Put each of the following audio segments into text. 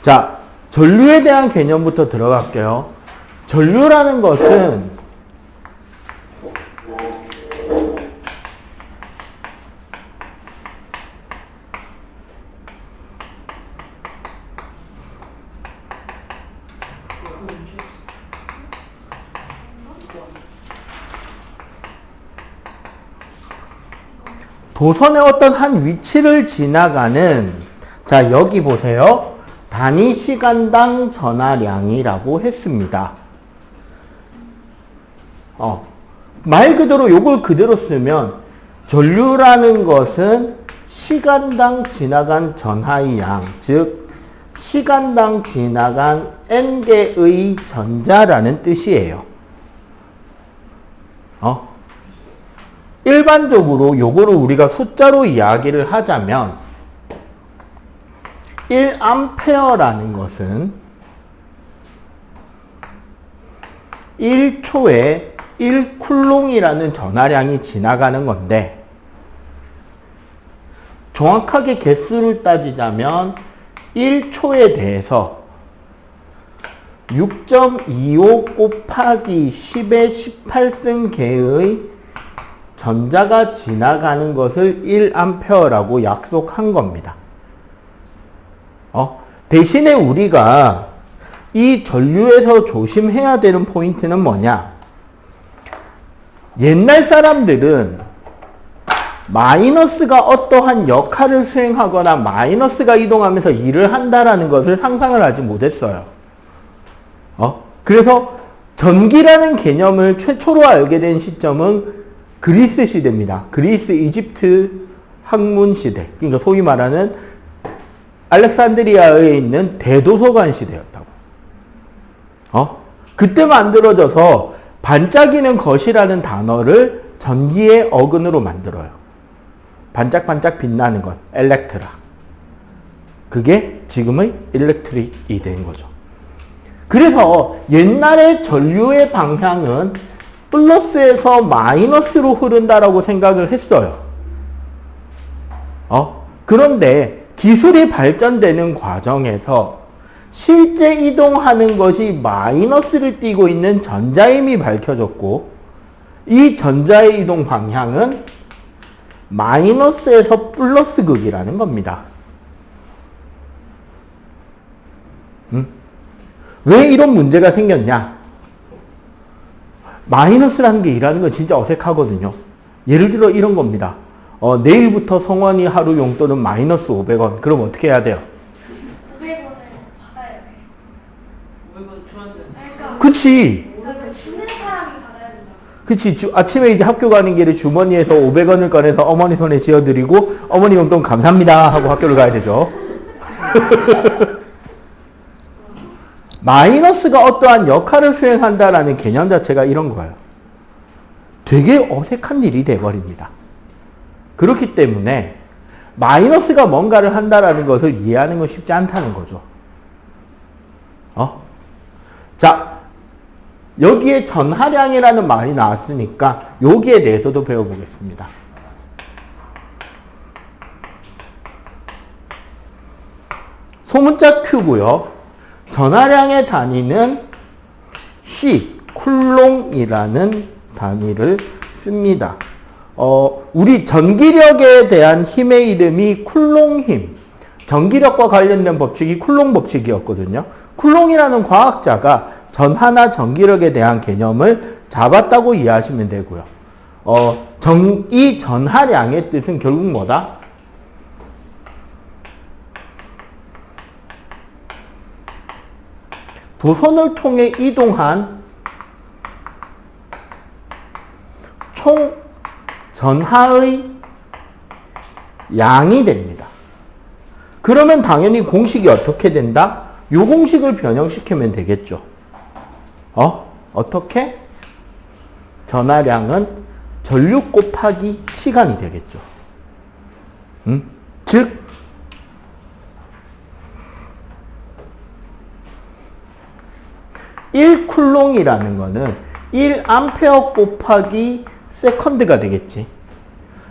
자, 전류에 대한 개념부터 들어갈게요. 전류라는 것은 도선의 어떤 한 위치를 지나가는, 자, 여기 보세요. 단위 시간당 전하량이라고 했습니다. 말 그대로 요걸 그대로 쓰면 전류라는 것은 시간당 지나간 전하의 양, 즉 시간당 지나간 n개의 전자라는 뜻이에요. 일반적으로 요거를 우리가 숫자로 이야기를 하자면 1A라는 것은 1초에 1쿨롱이라는 전하량이 지나가는 건데, 정확하게 개수를 따지자면 1초에 대해서 6.25 곱하기 10의 18승계의 전자가 지나가는 것을 1A라고 약속한 겁니다. 대신에 우리가 이 전류에서 조심해야 되는 포인트는 뭐냐? 옛날 사람들은 마이너스가 어떠한 역할을 수행하거나 마이너스가 이동하면서 일을 한다라는 것을 상상을 하지 못했어요. 그래서 전기라는 개념을 최초로 알게 된 시점은 그리스 시대입니다. 그리스, 이집트 학문 시대. 그러니까 소위 말하는 알렉산드리아에 있는 대도서관 시대였다고. 그때 만들어져서 반짝이는 것이라는 단어를 전기의 어근으로 만들어요. 반짝반짝 빛나는 것, 엘렉트라. 그게 지금의 일렉트릭이 된 거죠. 그래서 옛날에 전류의 방향은 플러스에서 마이너스로 흐른다라고 생각을 했어요. 그런데 기술이 발전되는 과정에서 실제 이동하는 것이 마이너스를 띠고 있는 전자임이 밝혀졌고, 이 전자의 이동 방향은 마이너스에서 플러스 극이라는 겁니다. 왜 이런 문제가 생겼냐? 마이너스라는 게 일하는 건 진짜 어색하거든요. 예를 들어 이런 겁니다. 내일부터 성원이 하루 용돈은 마이너스 500원. 그럼 어떻게 해야 돼요? 500원을 받아야 돼. 500원 줘야 돼. 그치. 주는 사람이 받아야 된다. 그치. 아침에 이제 학교 가는 길에 주머니에서 500원을 꺼내서 어머니 손에 쥐어드리고 어머니 용돈 감사합니다 하고 학교를 가야 되죠. 마이너스가 어떠한 역할을 수행한다라는 개념 자체가 이런 거예요. 되게 어색한 일이 돼버립니다. 그렇기 때문에 마이너스가 뭔가를 한다라는 것을 이해하는 건 쉽지 않다는 거죠. 자, 여기에 전하량이라는 말이 나왔으니까 여기에 대해서도 배워보겠습니다. 소문자 Q고요. 전하량의 단위는 C, 쿨롱이라는 단위를 씁니다. 우리 전기력에 대한 힘의 이름이 쿨롱힘. 전기력과 관련된 법칙이 쿨롱 법칙이었거든요. 쿨롱이라는 과학자가 전하나 전기력에 대한 개념을 잡았다고 이해하시면 되고요. 이 전하량의 뜻은 결국 뭐다? 도선을 통해 이동한 총 전하의 양이 됩니다. 그러면 당연히 공식이 어떻게 된다? 요 공식을 변형시키면 되겠죠. 어떻게? 전하량은 전류 곱하기 시간이 되겠죠. 즉, (1쿨롱이라는) 거는 1A 곱하기 세컨드가 되겠지.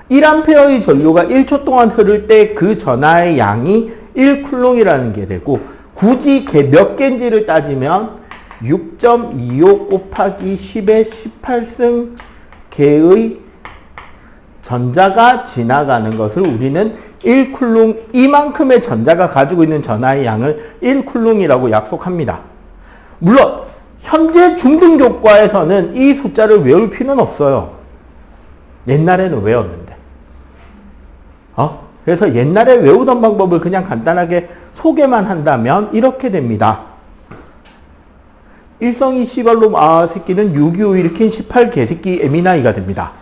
1A의 전류가 1초 동안 흐를 때 그 전하의 양이 1쿨롱이라는 게 되고, 굳이 몇 개인지를 따지면 6.25 곱하기 10의 18승 개의 전자가 지나가는 것을 우리는 1쿨룽, 이만큼의 전자가 가지고 있는 전하의 양을 1쿨룽이라고 약속합니다. 물론 현재 중등교과에서는 이 숫자를 외울 필요는 없어요. 옛날에는 외웠는데. 그래서 옛날에 외우던 방법을 그냥 간단하게 소개만 한다면 이렇게 됩니다. 일성이 씨발롬 아 새끼는 625 일으킨 18개새끼 에미나이가 됩니다.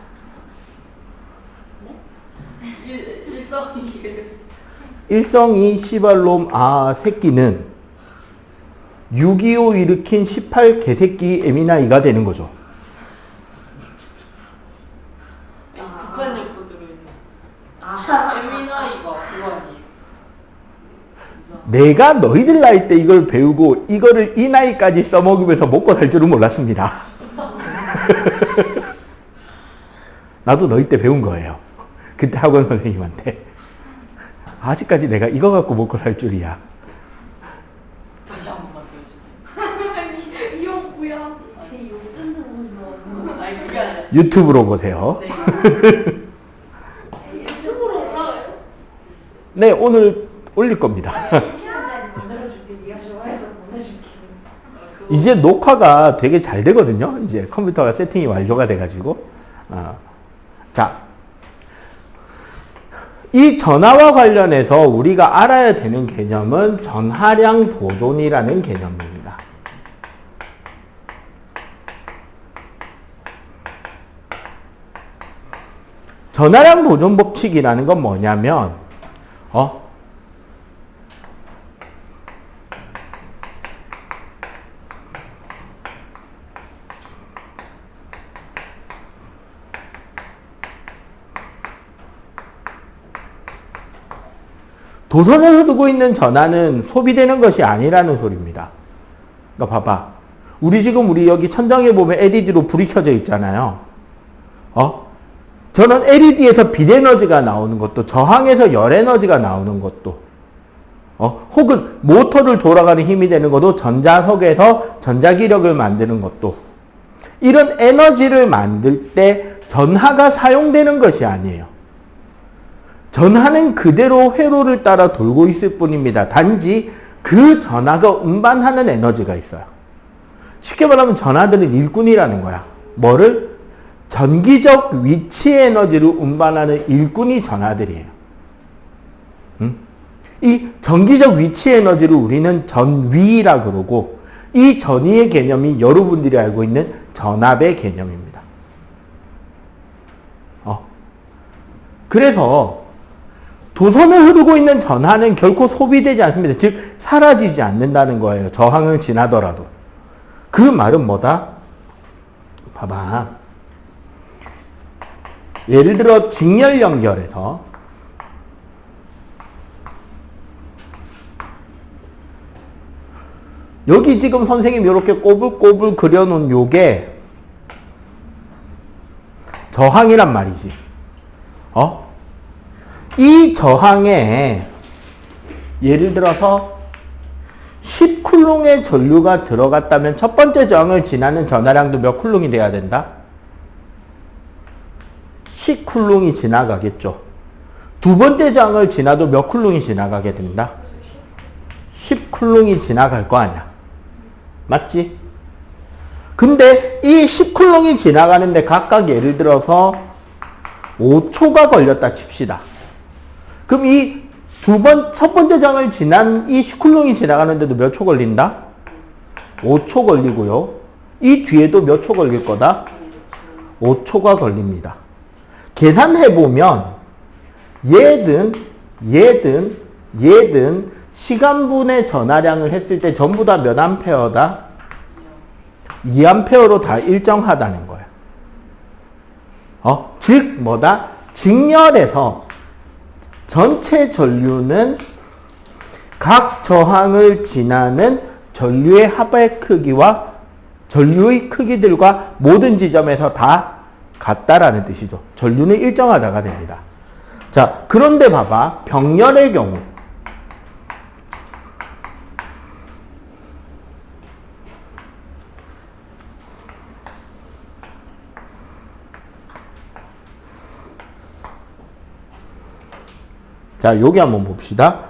일성이 씨발롬 아 새끼는 625 일으킨 18개새끼 에미나이가 되는 거죠. 북한역도 들어있네. 에미나이가 그거 아니에요? 내가 너희들 나이 때 이걸 배우고 이거를 이 나이까지 써먹으면서 먹고 살 줄은 몰랐습니다. 나도 너희 때 배운 거예요. 그때 학원 선생님한테. 아직까지 내가 이거 갖고 먹고 살 줄이야. 다시 한 번만 보여주세요. 이거 뭐야? 제 요즘 듣는 거. 아니 그게 아니라. 유튜브로 보세요. 네. 유튜브로 올라가요? 네, 오늘 올릴 겁니다. 시간짜리 만들어줄게. 네가 좋아해서 보내줄게. 이제 녹화가 되게 잘 되거든요. 이제 컴퓨터가 세팅이 완료가 돼가지고. 자, 이 전하와 관련해서 우리가 알아야 되는 개념은 전하량 보존이라는 개념입니다. 전하량 보존 법칙이라는 건 뭐냐면, 도선을 흐르고 있는 전하는 소비되는 것이 아니라는 소리입니다. 그러니까 봐봐. 우리 여기 천장에 보면 LED로 불이 켜져 있잖아요. 저는 LED에서 빛에너지가 나오는 것도, 저항에서 열에너지가 나오는 것도, 혹은 모터를 돌아가는 힘이 되는 것도, 전자석에서 전자기력을 만드는 것도, 이런 에너지를 만들 때 전하가 사용되는 것이 아니에요. 전하는 그대로 회로를 따라 돌고 있을 뿐입니다. 단지 그 전하가 운반하는 에너지가 있어요. 쉽게 말하면 전하들은 일꾼이라는 거야. 뭐를? 전기적 위치 에너지를 운반하는 일꾼이 전하들이에요. 이 전기적 위치 에너지를 우리는 전위라 그러고, 이 전위의 개념이 여러분들이 알고 있는 전압의 개념입니다. 그래서 도선을 흐르고 있는 전하는 결코 소비되지 않습니다. 즉 사라지지 않는다는 거예요. 저항을 지나더라도. 그 말은 뭐다? 봐봐. 예를 들어 직렬 연결해서 여기 지금 선생님이 이렇게 꼬불꼬불 그려놓은 요게 저항이란 말이지. 이 저항에 예를 들어서 10쿨롱의 전류가 들어갔다면 첫 번째 저항을 지나는 전하량도 몇 쿨롱이 돼야 된다? 10쿨롱이 지나가겠죠. 두 번째 저항을 지나도 몇 쿨롱이 지나가게 된다? 10쿨롱이 지나갈 거 아니야. 맞지? 근데 이 10쿨롱이 지나가는데 각각 예를 들어서 5초가 걸렸다 칩시다. 그럼 이 첫 번째 장을 지난 이 10쿨롱이 지나가는데도 몇 초 걸린다? 5초 걸리고요. 이 뒤에도 몇 초 걸릴 거다? 5초가 걸립니다. 계산해보면 얘든 시간분의 전하량을 했을 때 전부 다 몇 암페어다? 2암페어로 다 일정하다는 거야. 즉 뭐다? 직렬에서 전체 전류는 각 저항을 지나는 전류의 합의 크기와 전류의 크기들과 모든 지점에서 다 같다라는 뜻이죠. 전류는 일정하다가 됩니다. 자, 그런데 봐봐. 병렬의 경우 자, 여기 한번 봅시다.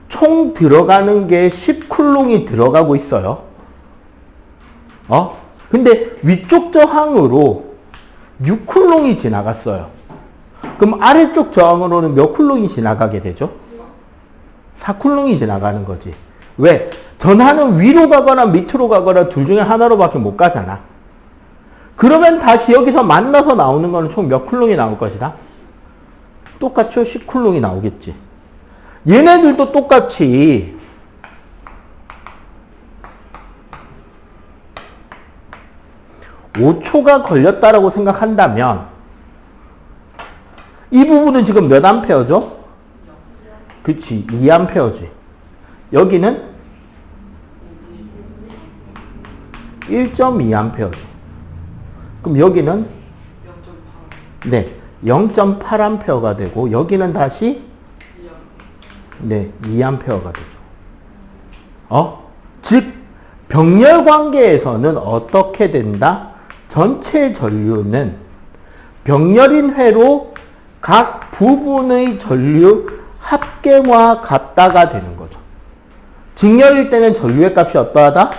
총 들어가는 게 10쿨롱이 들어가고 있어요. 근데 위쪽 저항으로 6쿨롱이 지나갔어요. 그럼 아래쪽 저항으로는 몇 쿨롱이 지나가게 되죠? 4쿨롱이 지나가는 거지. 왜? 전하는 위로 가거나 밑으로 가거나 둘 중에 하나로밖에 못 가잖아. 그러면 다시 여기서 만나서 나오는 거는 총 몇 쿨롱이 나올 것이다? 똑같죠? 10쿨롱이 나오겠지. 얘네들도 똑같이 5초가 걸렸다라고 생각한다면 이 부분은 지금 몇 암페어죠? 그치, 2암페어지. 여기는 1.2암페어죠. 그럼 여기는 0.8. 네, 0.8암페어가 되고 여기는 다시 네, 2암페어가 되죠. 즉 병렬 관계에서는 어떻게 된다? 전체 전류는 병렬인 회로 각 부분의 전류 합계와 같다가 되는 거죠. 직렬일 때는 전류의 값이 어떠하다?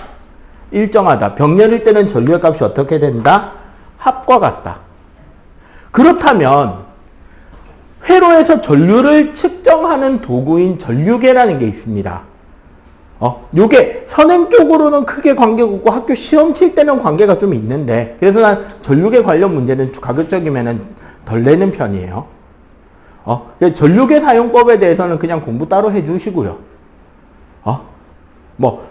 일정하다. 병렬일 때는 전류의 값이 어떻게 된다? 합과 같다. 그렇다면 회로에서 전류를 측정하는 도구인 전류계라는 게 있습니다. 요게 선행적으로는 크게 관계가 없고 학교 시험 칠 때는 관계가 좀 있는데, 그래서 난 전류계 관련 문제는 가급적이면은 덜 내는 편이에요. 전류계 사용법에 대해서는 그냥 공부 따로 해 주시고요.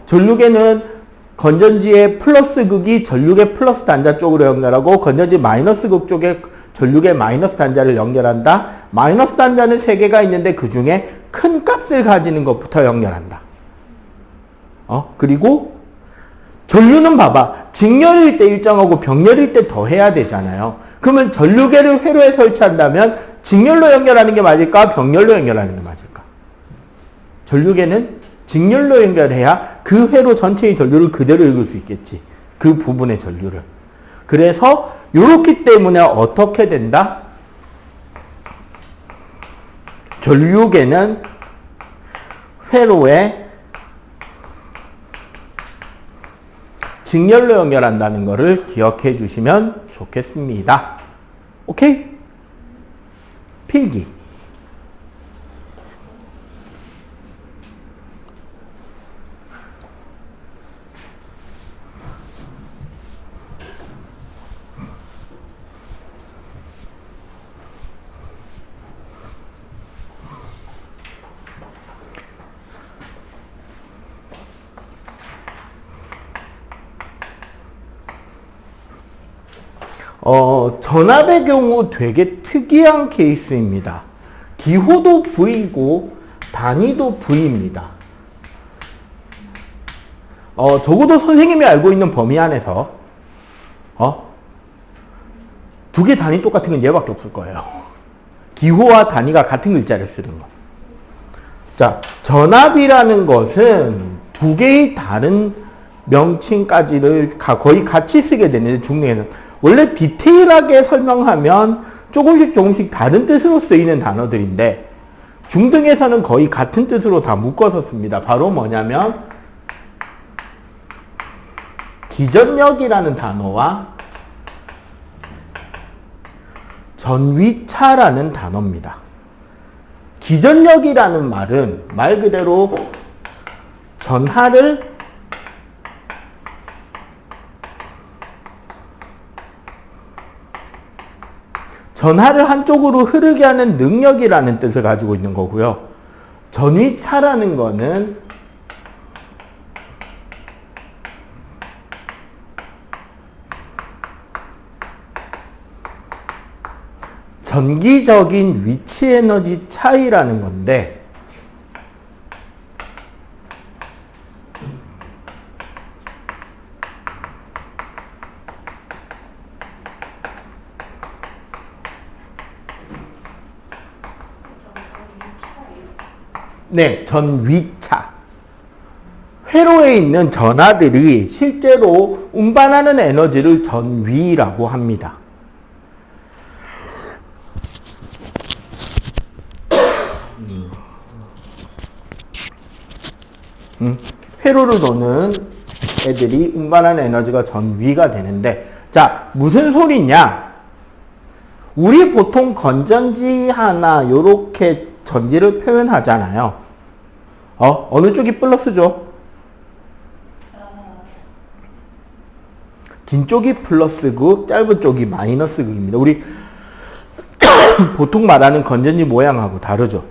전류계는 건전지의 플러스 극이 전류계 플러스 단자 쪽으로 연결하고 건전지 마이너스 극 쪽에 전류계 마이너스 단자를 연결한다. 마이너스 단자는 3개가 있는데 그 중에 큰 값을 가지는 것부터 연결한다. 그리고 전류는 봐봐. 직렬일 때 일정하고 병렬일 때 더 해야 되잖아요. 그러면 전류계를 회로에 설치한다면 직렬로 연결하는 게 맞을까? 병렬로 연결하는 게 맞을까? 전류계는 직렬로 연결해야 그 회로 전체의 전류를 그대로 읽을 수 있겠지. 그 부분의 전류를. 그래서 이렇기 때문에 어떻게 된다? 전류계는 회로에 직렬로 연결한다는 것을 기억해 주시면 좋겠습니다. 오케이? 필기. 전압의 경우 되게 특이한 케이스입니다. 기호도 V고 단위도 V입니다. 적어도 선생님이 알고 있는 범위 안에서 두 개 단위 똑같은 건 얘밖에 없을 거예요. 기호와 단위가 같은 글자를 쓰는 것. 자, 전압이라는 것은 두 개의 다른 명칭까지를 거의 같이 쓰게 되는데 중에는 원래 디테일하게 설명하면 조금씩 다른 뜻으로 쓰이는 단어들인데 중등에서는 거의 같은 뜻으로 다 묶어서 씁니다. 바로 뭐냐면 기전력이라는 단어와 전위차라는 단어입니다. 기전력이라는 말은 말 그대로 전하를 한쪽으로 흐르게 하는 능력이라는 뜻을 가지고 있는 거고요. 전위차라는 거는 전기적인 위치 에너지 차이라는 건데 네, 전위차. 회로에 있는 전하들이 실제로 운반하는 에너지를 전위라고 합니다. 회로를 도는 애들이 운반하는 에너지가 전위가 되는데, 자, 무슨 소리냐? 우리 보통 건전지 하나 요렇게 전지를 표현하잖아요. 어느 쪽이 플러스죠? 긴 쪽이 플러스고 짧은 쪽이 마이너스극입니다. 우리 보통 말하는 건전지 모양하고 다르죠.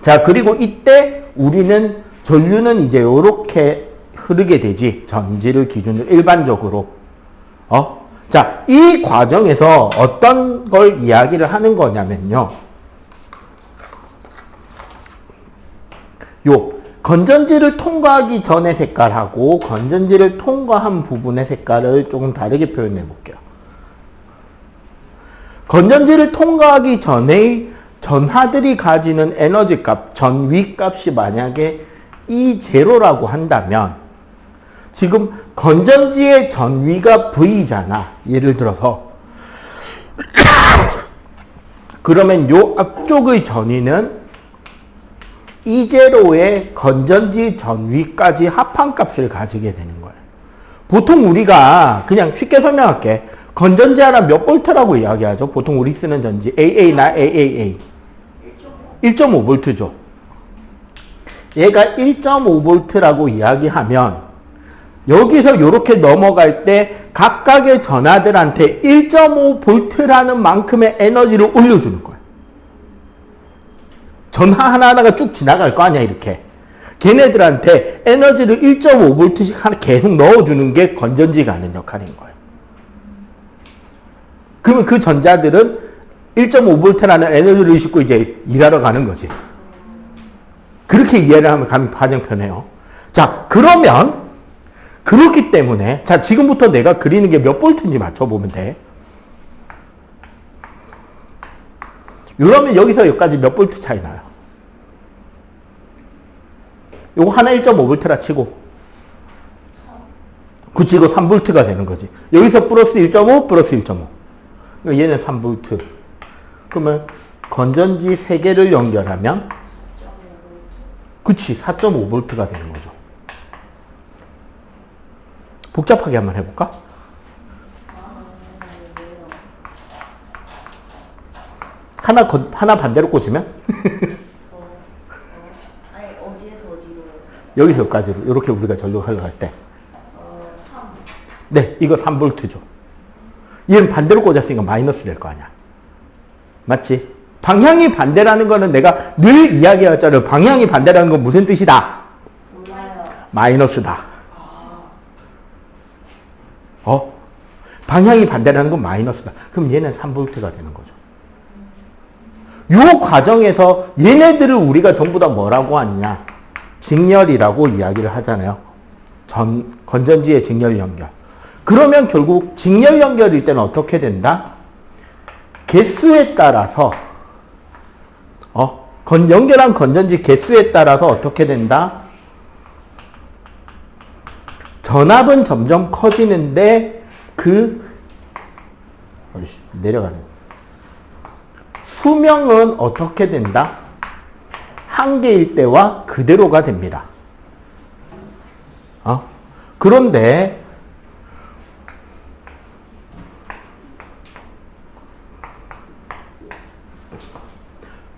자, 그리고 이때 우리는 전류는 이제 요렇게 흐르게 되지. 전지를 기준으로 일반적으로. 자, 이 과정에서 어떤 걸 이야기를 하는 거냐면요. 요 건전지를 통과하기 전의 색깔하고 건전지를 통과한 부분의 색깔을 조금 다르게 표현해 볼게요. 건전지를 통과하기 전에 전하들이 가지는 에너지 값, 전위 값이 만약에 E0라고 한다면 지금 건전지의 전위가 V잖아. 예를 들어서 그러면 요 앞쪽의 전위는 E0의 건전지 전위까지 합한 값을 가지게 되는 거예요. 보통 우리가 그냥 쉽게 설명할게. 건전지 하나 몇 볼트라고 이야기하죠? 보통 우리 쓰는 전지 AA나 AAA 1.5V죠. 얘가 1.5V라고 이야기하면 여기서 이렇게 넘어갈 때 각각의 전하들한테 1.5V라는 만큼의 에너지를 올려주는 거예요. 전하 하나하나가 쭉 지나갈 거 아니야, 이렇게. 걔네들한테 에너지를 1.5V씩 하나 계속 넣어주는 게 건전지가 하는 역할인 거예요. 그러면 그 전자들은 1.5V라는 에너지를 싣고 이제 일하러 가는 거지. 그렇게 이해를 하면 가장 편해요. 자, 그러면, 그렇기 때문에, 자, 지금부터 내가 그리는 게 몇 볼트인지 맞춰보면 돼. 이러면 여기서 여기까지 몇 볼트 차이 나요? 요거 하나 1.5V라 치고. 그치, 이거 3V가 되는 거지. 여기서 플러스 1.5, 플러스 1.5. 얘는 3V. 그러면 건전지 3개를 연결하면 그치, 4.5V가 되는 거죠. 복잡하게 한번 해볼까? 하나 반대로 꽂으면? 아니 어디에서 어디로? 여기서 여기까지로. 이렇게 우리가 전류 흘러갈 때. 3. 네, 이거 3V죠. 얘는 반대로 꽂았으니까 마이너스 될 거 아니야. 맞지? 방향이 반대라는 거는 내가 늘 이야기하잖아요. 방향이 반대라는 건 무슨 뜻이다? 몰라요. 마이너스다. 방향이 반대라는 건 마이너스다. 그럼 얘는 3V가 되는 거죠. 요 과정에서 얘네들을 우리가 전부 다 뭐라고 하느냐? 직렬이라고 이야기를 하잖아요. 건전지의 직렬 연결. 그러면 결국 직렬 연결일 때는 어떻게 된다? 개수에 따라서 연결한 건전지 개수에 따라서 어떻게 된다? 전압은 점점 커지는데 내려가네. 수명은 어떻게 된다? 한계일 때와 그대로가 됩니다. 그런데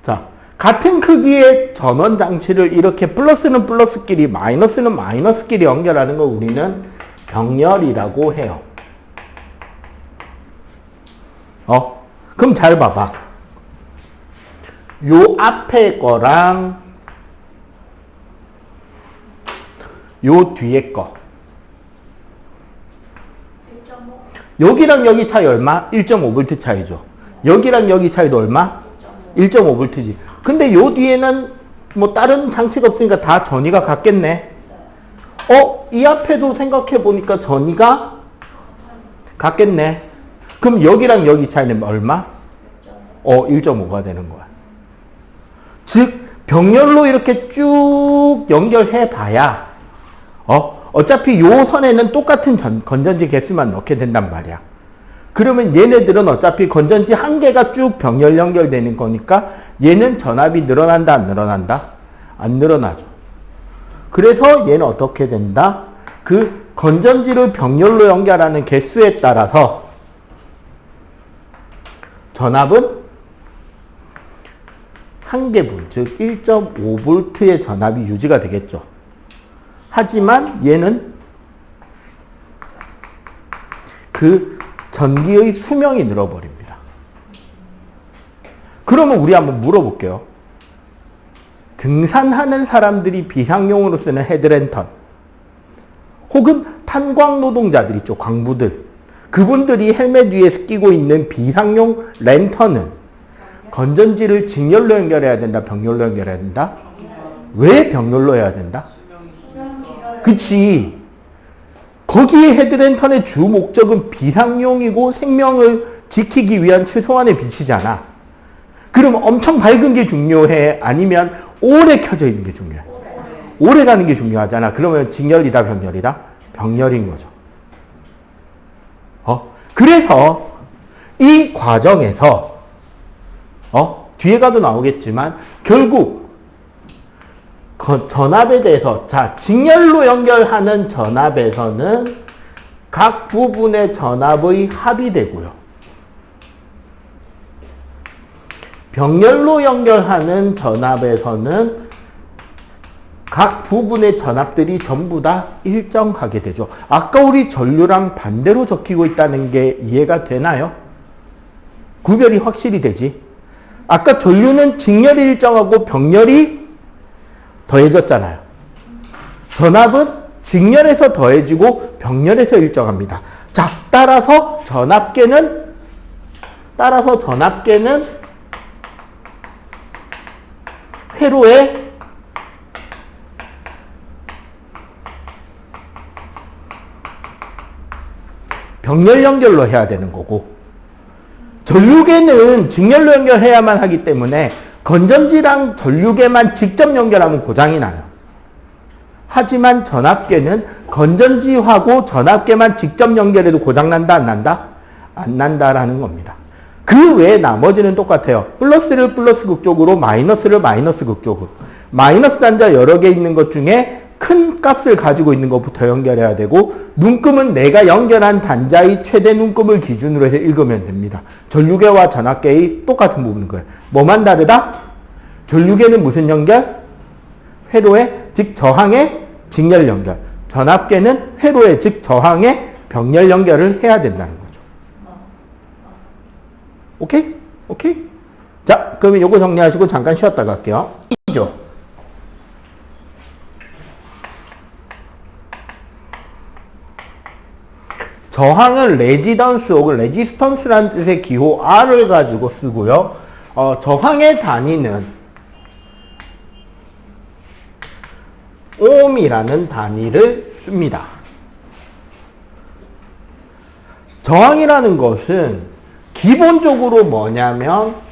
자, 같은 크기의 전원 장치를 이렇게 플러스는 플러스끼리 마이너스는 마이너스끼리 연결하는 걸 우리는 병렬이라고 해요. 그럼 잘 봐봐. 요 앞에 거랑 요 뒤에 거. 1.5. 여기랑 여기 차이 얼마? 1.5V 차이죠. 여기랑 여기 차이도 얼마? 1.5V지. 근데 요 뒤에는 뭐 다른 장치가 없으니까 다 전위가 같겠네. 이 앞에도 생각해 보니까 전위가 같겠네. 그럼 여기랑 여기 차이는 얼마? 1.5가 되는 거야. 즉 병렬로 이렇게 쭉 연결해 봐야 어차피 요 선에는 똑같은 건전지 개수만 넣게 된단 말이야. 그러면 얘네들은 어차피 건전지 한 개가 쭉 병렬 연결되는 거니까 얘는 전압이 늘어난다, 안 늘어난다? 안 늘어나죠. 그래서 얘는 어떻게 된다? 그 건전지를 병렬로 연결하는 개수에 따라서 전압은 한 개분, 즉 1.5V의 전압이 유지가 되겠죠. 하지만 얘는 그 전기의 수명이 늘어버립니다. 그러면 우리 한번 물어볼게요. 등산하는 사람들이 비상용으로 쓰는 헤드랜턴 혹은 탄광 노동자들 있죠. 광부들. 그분들이 헬멧 위에 끼고 있는 비상용 랜턴은 건전지를 직렬로 연결해야 된다? 병렬로 연결해야 된다? 왜 병렬로 해야 된다? 그치. 거기에 헤드랜턴의 주 목적은 비상용이고 생명을 지키기 위한 최소한의 빛이잖아. 그럼 엄청 밝은 게 중요해? 아니면 오래 켜져 있는 게 중요해? 오래 가는 게 중요하잖아. 그러면 직렬이다, 병렬이다? 병렬인 거죠. 그래서 이 과정에서 뒤에 가도 나오겠지만 결국 전압에 대해서 직렬로 연결하는 전압에서는 각 부분의 전압의 합이 되고요. 병렬로 연결하는 전압에서는 각 부분의 전압들이 전부 다 일정하게 되죠. 아까 우리 전류랑 반대로 적히고 있다는 게 이해가 되나요? 구별이 확실히 되지. 아까 전류는 직렬이 일정하고 병렬이 더해졌잖아요. 전압은 직렬에서 더해지고 병렬에서 일정합니다. 자, 따라서 전압계는 회로에 병렬 연결로 해야 되는 거고, 전류계는 직렬로 연결해야만 하기 때문에 건전지랑 전류계만 직접 연결하면 고장이 나요. 하지만 전압계는 건전지하고 전압계만 직접 연결해도 고장난다, 안 난다? 안 난다라는 겁니다. 그 외에 나머지는 똑같아요. 플러스를 플러스 극쪽으로, 마이너스를 마이너스 극쪽으로. 마이너스 단자 여러 개 있는 것 중에 큰 값을 가지고 있는 것부터 연결해야 되고, 눈금은 내가 연결한 단자의 최대 눈금을 기준으로 해서 읽으면 됩니다. 전류계와 전압계의 똑같은 부분인 거예요. 뭐만 다르다? 전류계는 무슨 연결? 회로의 즉 저항의 직렬 연결. 전압계는 회로의 즉 저항의 병렬 연결을 해야 된다는 거죠. 오케이? 오케이? 자, 그러면 요거 정리하시고 잠깐 쉬었다 갈게요. 이죠. 저항은 레지던스 혹은 레지스턴스라는 뜻의 기호 R을 가지고 쓰고요. 저항의 단위는 옴이라는 단위를 씁니다. 저항이라는 것은 기본적으로 뭐냐면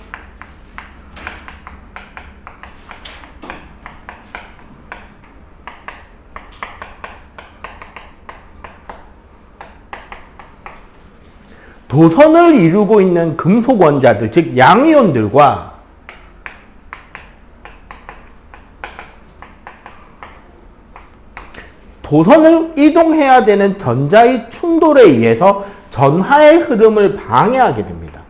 도선을 이루고 있는 금속 원자들, 즉 양이온들과 도선을 이동해야 되는 전자의 충돌에 의해서 전하의 흐름을 방해하게 됩니다.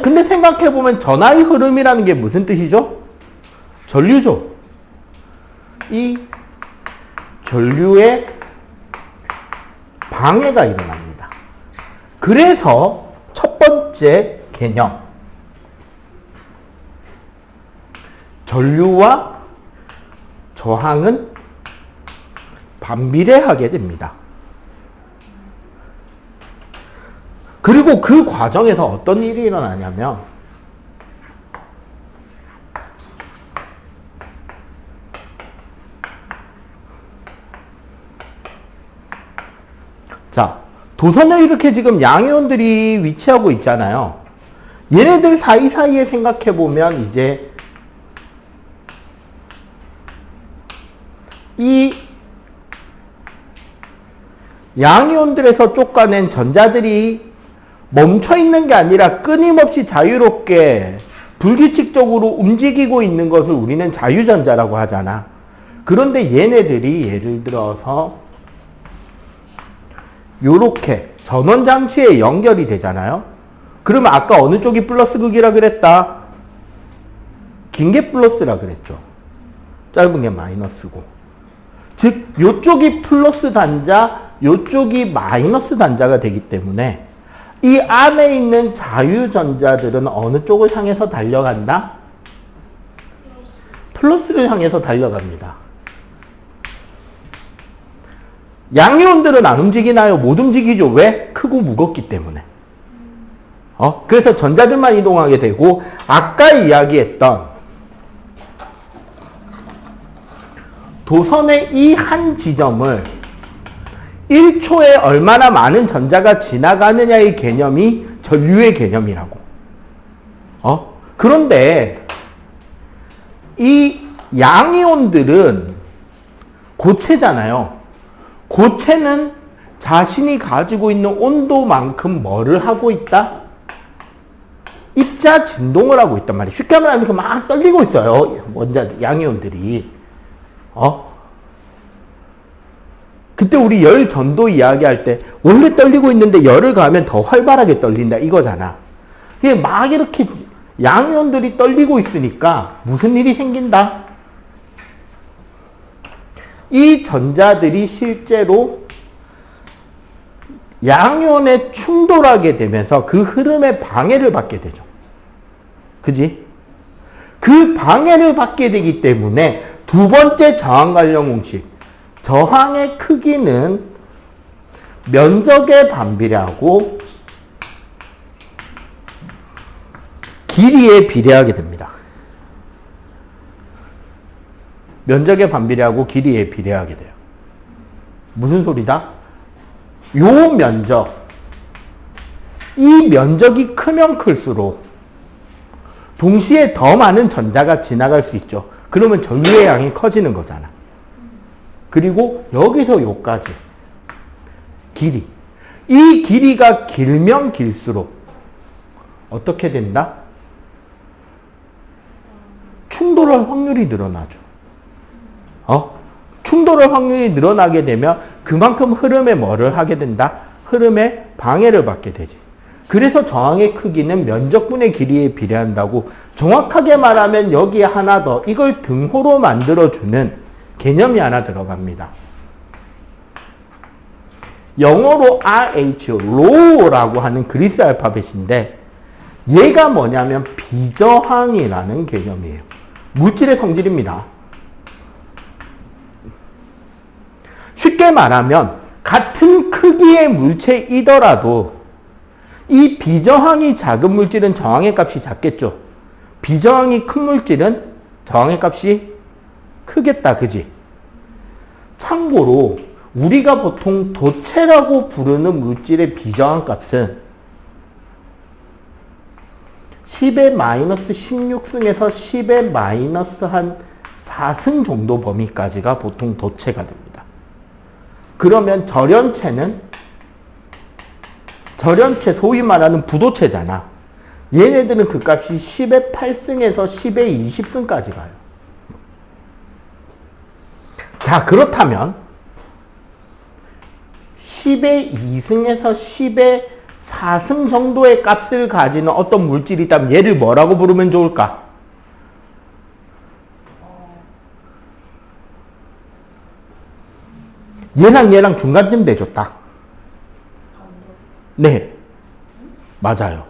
근데 생각해보면 전하의 흐름이라는 게 무슨 뜻이죠? 전류죠. 이 전류의 방해가 일어납니다. 그래서 첫 번째 개념, 전류와 저항은 반비례하게 됩니다. 그리고 그 과정에서 어떤 일이 일어나냐면 자, 도선을 이렇게 지금 양이온들이 위치하고 있잖아요. 얘네들 사이사이에 생각해보면 이제 이 양이온들에서 쫓아낸 전자들이 멈춰있는 게 아니라 끊임없이 자유롭게 불규칙적으로 움직이고 있는 것을 우리는 자유전자라고 하잖아. 그런데 얘네들이 예를 들어서 요렇게 전원장치에 연결이 되잖아요. 그러면 아까 어느 쪽이 플러스 극이라 그랬다? 긴 게 플러스라 그랬죠. 짧은 게 마이너스고. 즉 요쪽이 플러스 단자, 요쪽이 마이너스 단자가 되기 때문에 이 안에 있는 자유전자들은 어느 쪽을 향해서 달려간다? 플러스를 향해서 달려갑니다. 양이온들은 안 움직이나요? 못 움직이죠. 왜? 크고 무겁기 때문에. 그래서 전자들만 이동하게 되고 아까 이야기했던 도선의 이 한 지점을 1초에 얼마나 많은 전자가 지나가느냐의 개념이 전류의 개념이라고. 그런데 이 양이온들은 고체잖아요. 고체는 자신이 가지고 있는 온도만큼 뭐를 하고 있다? 입자 진동을 하고 있단 말이에요. 쉽게 말하면 이렇게 막 떨리고 있어요. 양이온들이. 그때 우리 열 전도 이야기할 때 원래 떨리고 있는데 열을 가하면 더 활발하게 떨린다 이거잖아. 이게 막 이렇게 양이온들이 떨리고 있으니까 무슨 일이 생긴다? 이 전자들이 실제로 양이온에 충돌하게 되면서 그 흐름에 방해를 받게 되죠. 그지? 그 방해를 받게 되기 때문에 두 번째 저항 관련 공식. 저항의 크기는 면적에 반비례하고 길이에 비례하게 됩니다. 면적에 반비례하고 길이에 비례하게 돼요. 무슨 소리다? 요 면적, 이 면적이 크면 클수록 동시에 더 많은 전자가 지나갈 수 있죠. 그러면 전류의 양이 커지는 거잖아. 그리고 여기서 요까지 길이. 이 길이가 길면 길수록 어떻게 된다? 충돌할 확률이 늘어나죠. 충돌할 확률이 늘어나게 되면 그만큼 흐름에 뭐를 하게 된다? 흐름에 방해를 받게 되지. 그래서 저항의 크기는 면적분의 길이에 비례한다고. 정확하게 말하면 여기에 하나 더 이걸 등호로 만들어주는 개념이 하나 들어갑니다. 영어로 RHO, row라고 하는 그리스 알파벳인데 얘가 뭐냐면 비저항이라는 개념이에요. 물질의 성질입니다. 쉽게 말하면 같은 크기의 물체이더라도 이 비저항이 작은 물질은 저항의 값이 작겠죠. 비저항이 큰 물질은 저항의 값이 크겠다. 그지? 참고로 우리가 보통 도체라고 부르는 물질의 비저항 값은 10의 마이너스 16승에서 10의 마이너스 한 4승 정도 범위까지가 보통 도체가 됩니다. 그러면 절연체는 절연체 소위 말하는 부도체잖아. 얘네들은 그 값이 10의 8승에서 10의 20승까지 가요. 자, 그렇다면 10의 2승에서 10의 4승 정도의 값을 가지는 어떤 물질이 있다면 얘를 뭐라고 부르면 좋을까? 얘랑 중간쯤 되죠, 딱. 네. 맞아요.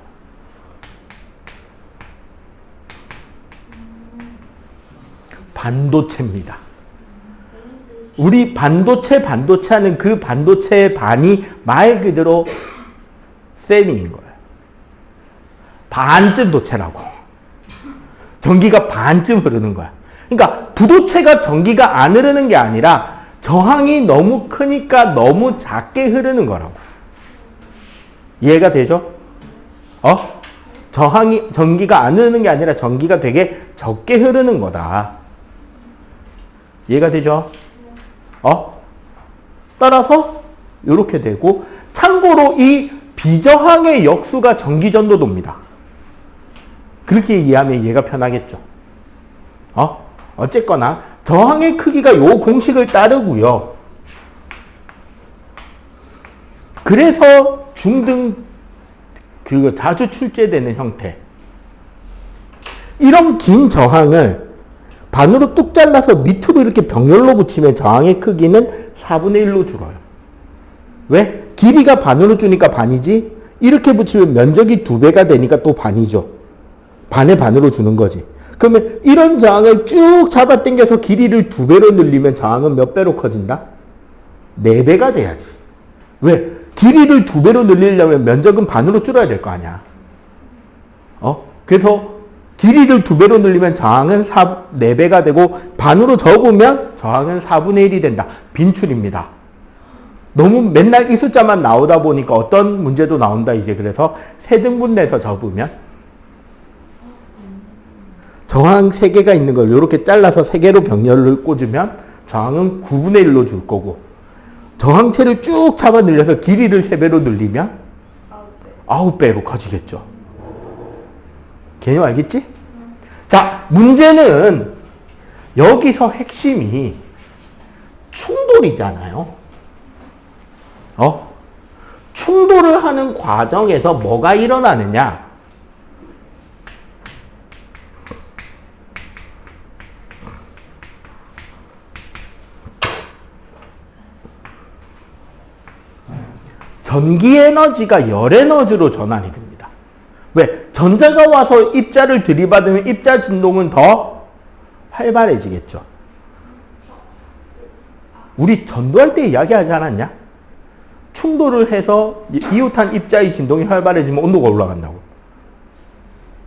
반도체입니다. 우리 반도체 하는 그 반도체의 반이 말 그대로 세미인 거예요. 반쯤 도체라고. 전기가 반쯤 흐르는 거야. 그러니까 부도체가 전기가 안 흐르는 게 아니라 저항이 너무 크니까 너무 작게 흐르는 거라고. 이해가 되죠? 전기가 안 흐르는 게 아니라 전기가 되게 적게 흐르는 거다. 이해가 되죠? 따라서 이렇게 되고, 참고로 이 비저항의 역수가 전기전도도입니다. 그렇게 이해하면 이해가 편하겠죠. 어쨌거나 저항의 크기가 요 공식을 따르고요. 그래서 중등 그 자주 출제되는 형태. 이런 긴 저항을 반으로 뚝 잘라서 밑으로 이렇게 병렬로 붙이면 저항의 크기는 4분의 1로 줄어요. 왜? 길이가 반으로 주니까 반이지? 이렇게 붙이면 면적이 2배가 되니까 또 반이죠. 반의 반으로 주는 거지. 그러면 이런 저항을 쭉 잡아당겨서 길이를 2배로 늘리면 저항은 몇 배로 커진다? 4배가 돼야지. 왜? 길이를 2배로 늘리려면 면적은 반으로 줄어야 될 거 아니야. 그래서 길이를 2배로 늘리면 저항은 4배가 되고 반으로 접으면 저항은 4분의 1이 된다. 빈출입니다. 너무 맨날 이 숫자만 나오다 보니까 어떤 문제도 나온다 이제. 그래서 세등분 내서 접으면 저항 3개가 있는 걸 이렇게 잘라서 3개로 병렬을 꽂으면 저항은 9분의 1로 줄 거고, 저항체를 쭉 잡아 늘려서 길이를 3배로 늘리면 9배로 커지겠죠. 개념 알겠지? 자, 문제는 여기서 핵심이 충돌이잖아요. 충돌을 하는 과정에서 뭐가 일어나느냐? 전기 에너지가 열 에너지로 전환이 됩니다. 왜? 전자가 와서 입자를 들이받으면 입자 진동은 더 활발해지겠죠. 우리 전도할 때 이야기하지 않았냐? 충돌을 해서 이웃한 입자의 진동이 활발해지면 온도가 올라간다고.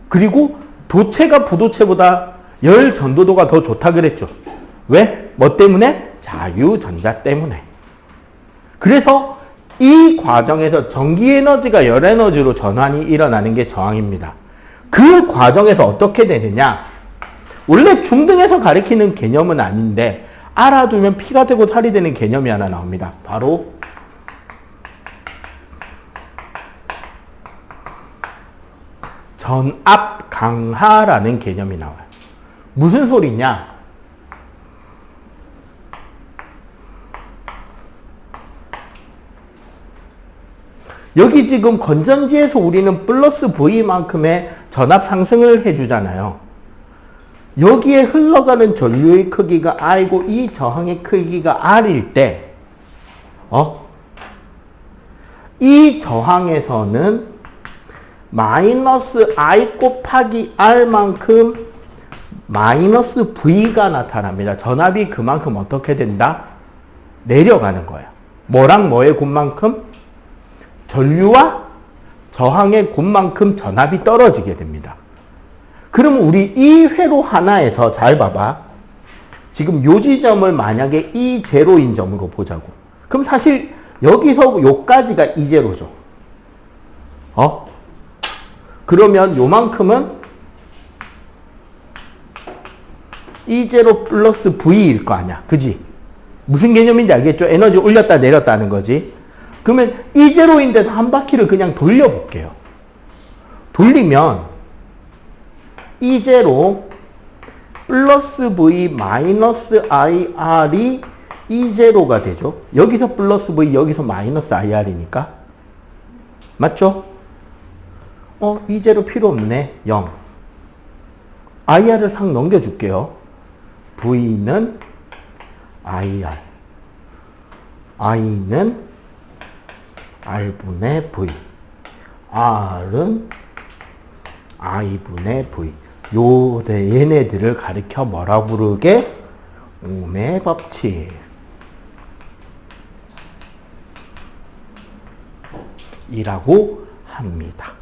그리고 도체가 부도체보다 열 전도도가 더 좋다 그랬죠. 왜? 뭐 때문에? 자유전자 때문에. 그래서 이 과정에서 전기 에너지가 열 에너지로 전환이 일어나는 게 저항입니다. 그 과정에서 어떻게 되느냐? 원래 중등에서 가리키는 개념은 아닌데 알아두면 피가 되고 살이 되는 개념이 하나 나옵니다. 바로 전압 강하라는 개념이 나와요. 무슨 소리냐? 여기 지금 건전지에서 우리는 플러스 V만큼의 전압 상승을 해주잖아요. 여기에 흘러가는 전류의 크기가 I고 이 저항의 크기가 R일 때, 이 저항에서는 마이너스 I 곱하기 R만큼 마이너스 V가 나타납니다. 전압이 그만큼 어떻게 된다? 내려가는 거야. 뭐랑 뭐의 곱만큼? 전류와 저항의 곱만큼 전압이 떨어지게 됩니다. 그럼 우리 이 회로 하나에서 잘 봐봐. 지금 요 지점을 만약에 E0인 점으로 보자고. 그럼 사실 여기서 요까지가 E0죠. 그러면 요만큼은 E0 플러스 V일 거 아니야. 그지? 무슨 개념인지 알겠죠? 에너지 올렸다 내렸다 하는 거지. 그러면 E0인데서 한 바퀴를 그냥 돌려볼게요. 돌리면 E0 플러스 V 마이너스 IR이 E0가 되죠. 여기서 플러스 V 여기서 마이너스 IR이니까. 맞죠? E0 필요 없네. 0. IR을 싹 넘겨줄게요. V는 IR. I는 R분의 V. R은 I분의 V. 얘네들을 가리켜 뭐라 부르게? ohm의 법칙. 이라고 합니다.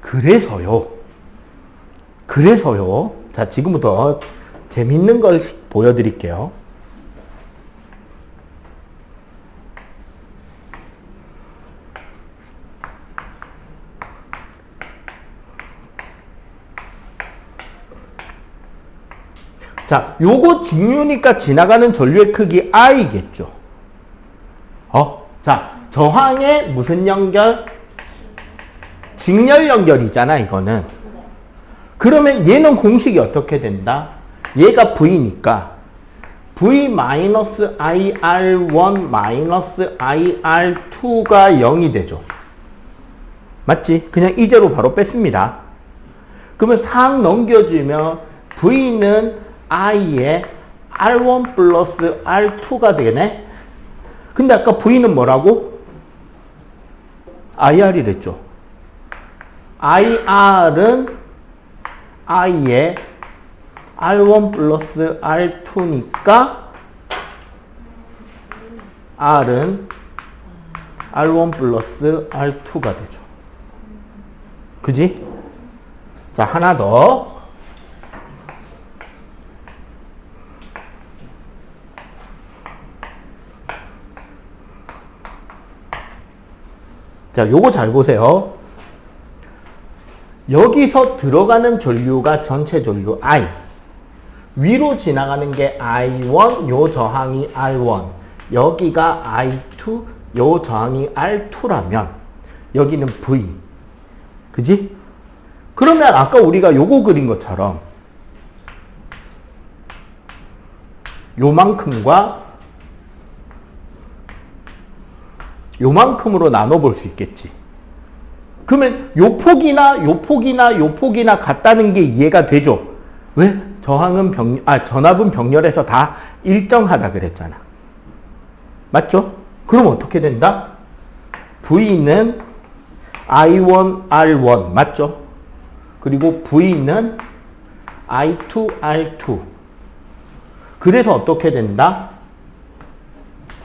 그래서요. 자, 지금부터 재밌는 걸 보여드릴게요. 자, 요거 직류니까 지나가는 전류의 크기 I겠죠. 자, 저항의 무슨 연결? 직렬 연결이잖아, 이거는. 네. 그러면 얘는 공식이 어떻게 된다? 얘가 V니까 V-IR1 IR2가 0이 되죠. 맞지? 그냥 이제로 바로 뺐습니다. 그러면 상 넘겨주면 V는 I에 R1 플러스 R2가 되네? 근데 아까 V는 뭐라고? IR이랬죠. IR은 I에 R1 플러스 R2니까 R은 R1 플러스 R2가 되죠. 그지? 자, 하나 더. 자, 요거 잘 보세요. 여기서 들어가는 전류가 전체 전류 I. 위로 지나가는 게 I1, 요 저항이 R1. 여기가 I2, 요 저항이 R2라면 여기는 V. 그지? 그러면 아까 우리가 요거 그린 것처럼 요만큼과 요만큼으로 나눠볼 수 있겠지. 그러면 요 폭이나 요 폭이나 요 폭이나 같다는 게 이해가 되죠? 왜? 전압은 병렬에서 다 일정하다 그랬잖아. 맞죠? 그럼 어떻게 된다? V는 I1, R1 맞죠? 그리고 V는 I2, R2. 그래서 어떻게 된다?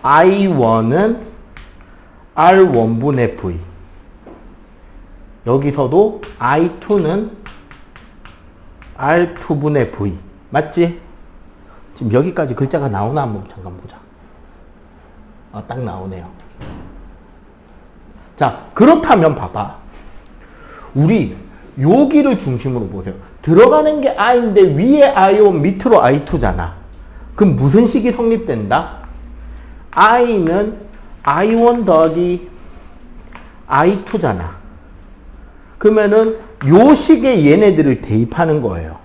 I1은 R1분의 V. 여기서도 I2는 R2분의 V. 맞지? 지금 여기까지 글자가 나오나 한번 잠깐 보자. 딱 나오네요. 자, 그렇다면 봐봐. 우리 여기를 중심으로 보세요. 들어가는 게 I인데 위에 I1 밑으로 I2잖아. 그럼 무슨 식이 성립된다? I는 I1 더하기 I2잖아. 그러면은 요 식에 얘네들을 대입하는 거예요.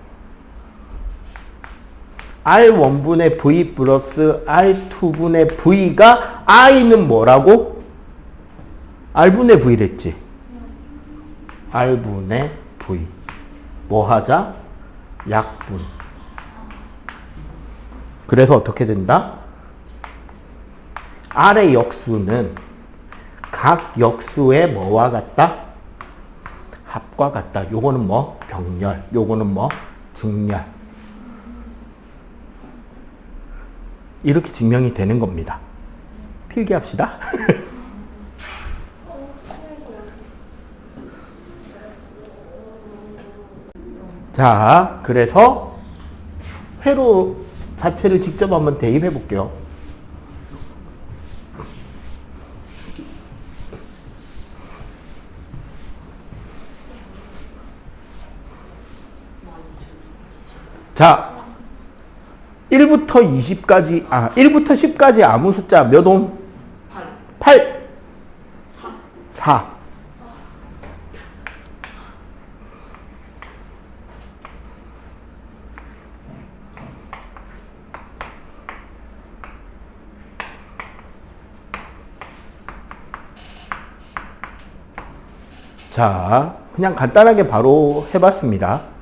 R1분의 V 플러스 R2분의 V가 I는 뭐라고? R분의 V랬지. R분의 V. 뭐 하자? 약분. 그래서 어떻게 된다? R의 역수는 각 역수의 뭐와 같다? 합과 같다. 요거는 뭐? 병렬. 요거는 뭐? 직렬. 이렇게 증명이 되는 겁니다. 필기합시다. 자, 그래서 회로 자체를 직접 한번 대입해 볼게요. 자, 1부터 20까지, 1부터 10까지 아무 숫자 몇 옴? 8. 4. 자, 그냥 간단하게 바로 해봤습니다.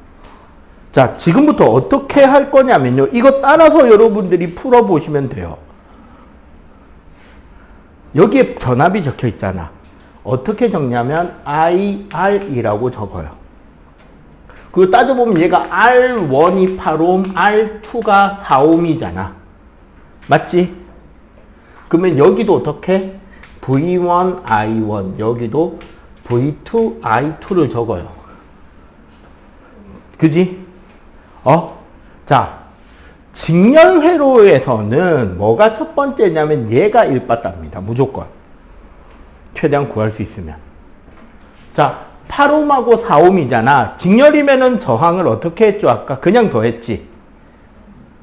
자, 지금부터 어떻게 할 거냐면요. 이거 따라서 여러분들이 풀어보시면 돼요. 여기에 전압이 적혀 있잖아. 어떻게 적냐면 IR이라고 적어요. 그리고 따져보면 얘가 R1이 8옴, R2가 4옴이잖아. 맞지? 그러면 여기도 어떻게? V1, I1, 여기도 V2, I2를 적어요. 그지? 자, 직렬회로에서는 뭐가 첫 번째냐면 얘가 1빠따입니다. 무조건. 최대한 구할 수 있으면. 자, 8옴하고 4옴이잖아. 직렬이면은 저항을 어떻게 했죠? 아까 그냥 더했지.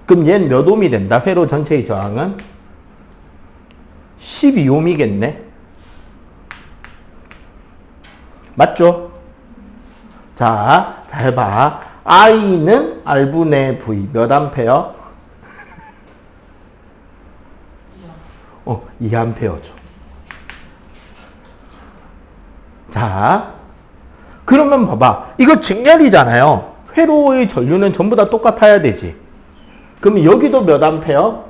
그럼 얘는 몇 옴이 된다? 회로 전체의 저항은 12옴이겠네. 맞죠? 자, 잘 봐. I는 R분의 V 몇 암페어? 2암페어죠. 자, 그러면 봐봐. 이거 직렬이잖아요. 회로의 전류는 전부 다 똑같아야 되지. 그럼 여기도 몇 암페어?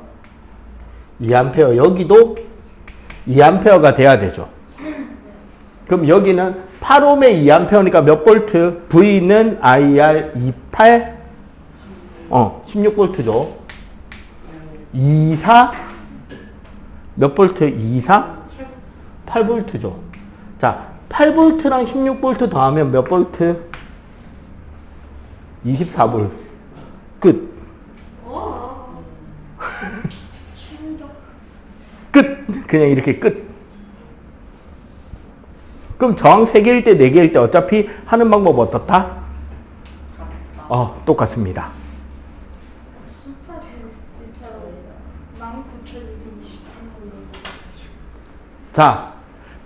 2암페어. 여기도 2암페어가 돼야 되죠. 그럼 여기는 8옴에 2암페어니까 몇 볼트? V는 IR 28? 16볼트죠. 24? 몇 볼트? 24? 8볼트죠. 자, 8볼트랑 16볼트 더하면 몇 볼트? 24볼트. 끝. 끝. 그냥 이렇게 끝. 그럼 저항 3개일 때 4개일 때 어차피 하는 방법 어떻다? 똑같습니다. 숫자를 진짜 19,223번. 자,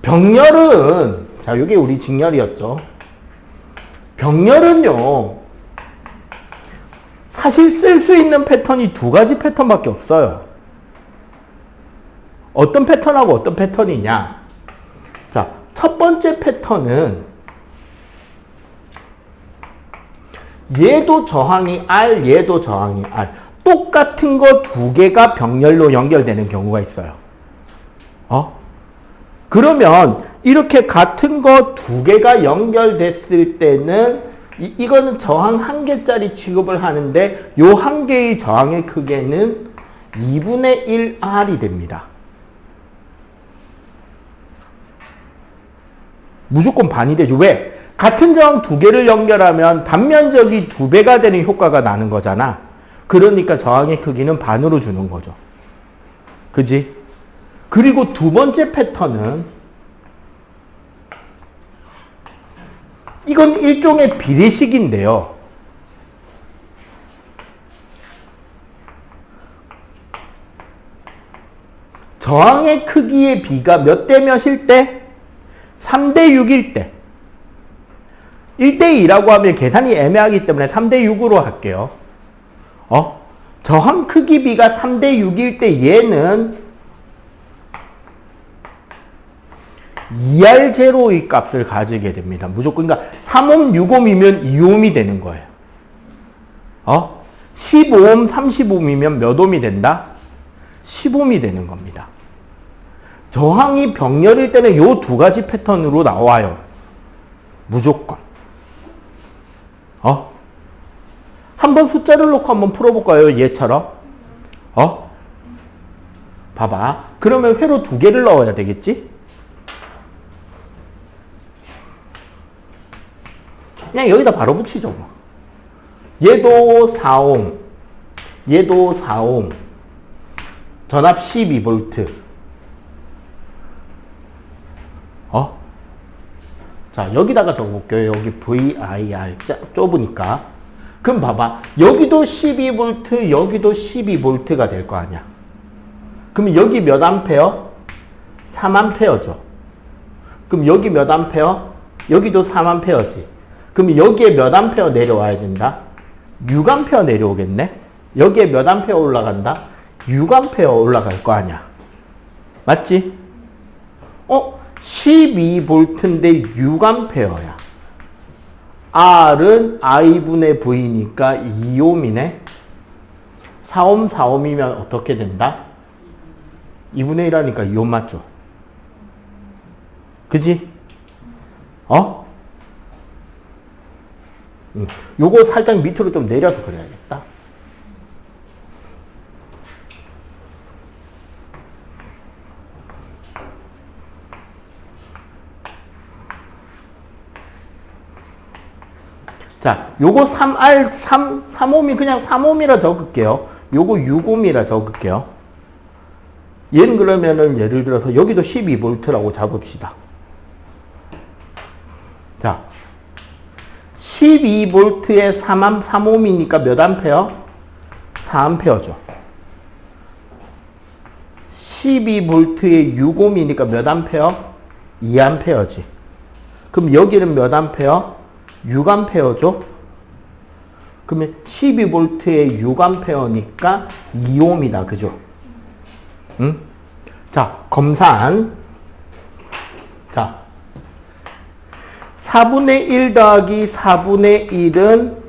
병렬은, 자, 이게 우리 직렬이었죠. 병렬은요, 사실 쓸 수 있는 패턴이 2가지 패턴밖에 없어요. 어떤 패턴하고 어떤 패턴이냐? 자, 첫 번째 패턴은 얘도 저항이 R, 얘도 저항이 R. 똑같은 거 2개가 병렬로 연결되는 경우가 있어요. 그러면 이렇게 같은 거 2개가 연결됐을 때는 이거는 저항 1개짜리 취급을 하는데 요 1개의 저항의 크기는 2분의 1 R이 됩니다. 무조건 반이 되죠. 왜? 같은 저항 2개를 연결하면 단면적이 2배가 되는 효과가 나는 거잖아. 그러니까 저항의 크기는 반으로 주는 거죠. 그지? 그리고 두 번째 패턴은 이건 일종의 비례식인데요. 저항의 크기의 비가 몇 대 몇일 때? 3대 6일 때. 1대 2라고 하면 계산이 애매하기 때문에 3대 6으로 할게요. 저항 크기 비가 3대 6일 때 얘는 2R0의 값을 가지게 됩니다. 무조건, 그러니까 3옴, 6옴이면 2옴이 되는 거예요. 15옴, 30옴이면 몇 옴이 된다? 10옴이 되는 겁니다. 저항이 병렬일 때는 요 2가지 패턴으로 나와요. 무조건. 한번 숫자를 놓고 한번 풀어볼까요? 얘처럼. 봐봐. 그러면 회로 2개를 넣어야 되겠지? 그냥 여기다 바로 붙이죠. 뭐. 얘도 4옴. 얘도 4옴. 전압 12V. 자, 여기다가 적어볼게요. 여기 VIR 좁으니까. 그럼 봐봐. 여기도 12V, 여기도 12V가 될 거 아니야. 그럼 여기 몇 암페어? 3암페어죠. 그럼 여기 몇 암페어? 여기도 3암페어지. 그럼 여기에 몇 암페어 내려와야 된다? 6암페어 내려오겠네? 여기에 몇 암페어 올라간다? 6암페어 올라갈 거 아니야. 맞지? 12V인데 6암페어야. R은 I분의 V니까 2옴이네. 4옴, 4옴이면 어떻게 된다? 2분의 1하니까 2옴 맞죠? 그지? 요거 살짝 밑으로 좀 내려서 그려야겠다. 자, 요거 3옴이 그냥 3옴이라 적을게요. 요거 6옴이라 적을게요. 얘는 그러면은 예를 들어서 여기도 12V라고 잡읍시다. 자, 12V에 3옴이니까 몇 암페어? 4암페어죠. 12V에 6옴이니까 몇 암페어? 2암페어지. 그럼 여기는 몇 암페어? 6A죠? 그러면 12V에 6A니까 2ohm이다. 그죠? 응? 자, 검산. 자, 4분의 1 더하기 4분의 1은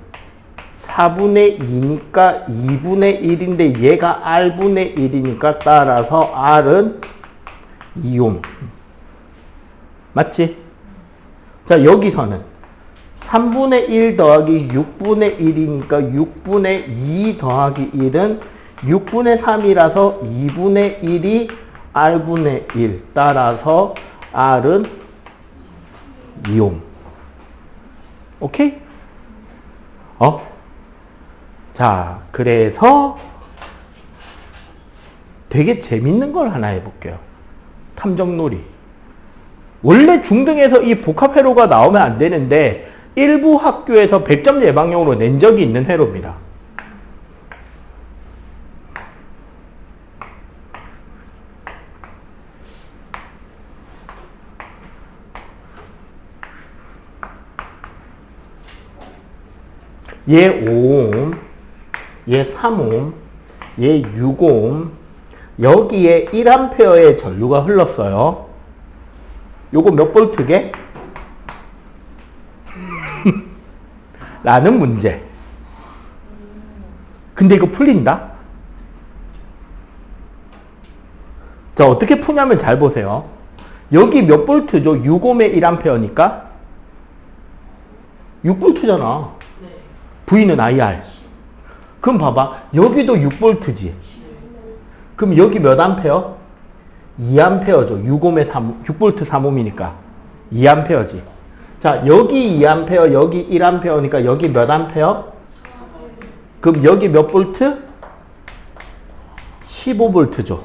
4분의 2니까 2분의 1인데 얘가 R분의 1이니까 따라서 R은 2ohm. 맞지? 자, 여기서는 3분의 1 더하기 6분의 1이니까 6분의 2 더하기 1은 6분의 3이라서 2분의 1이 R분의 1. 따라서 R은 2ohm. 오케이? 자, 그래서 되게 재밌는 걸 하나 해볼게요. 탐정놀이. 원래 중등에서 이 복합회로가 나오면 안 되는데 일부 학교에서 100점 예방용으로 낸 적이 있는 회로입니다. 얘 5ohm, 얘 3ohm, 얘 6ohm, 여기에 1A의 전류가 흘렀어요. 요거 몇 볼트게? 라는 문제. 근데 이거 풀린다? 자, 어떻게 푸냐면 잘 보세요. 여기 몇 볼트죠? 6ohm에 1A니까 6볼트잖아. 네. V는 IR. 그럼 봐봐. 여기도 6볼트지. 그럼 여기 몇 암페어? 2암페어죠. 6볼트 3ohm이니까 2암페어지. 자, 여기 2암페어, 여기 1암페어니까 여기 몇 암페어? 그럼 여기 몇 볼트? 15볼트죠.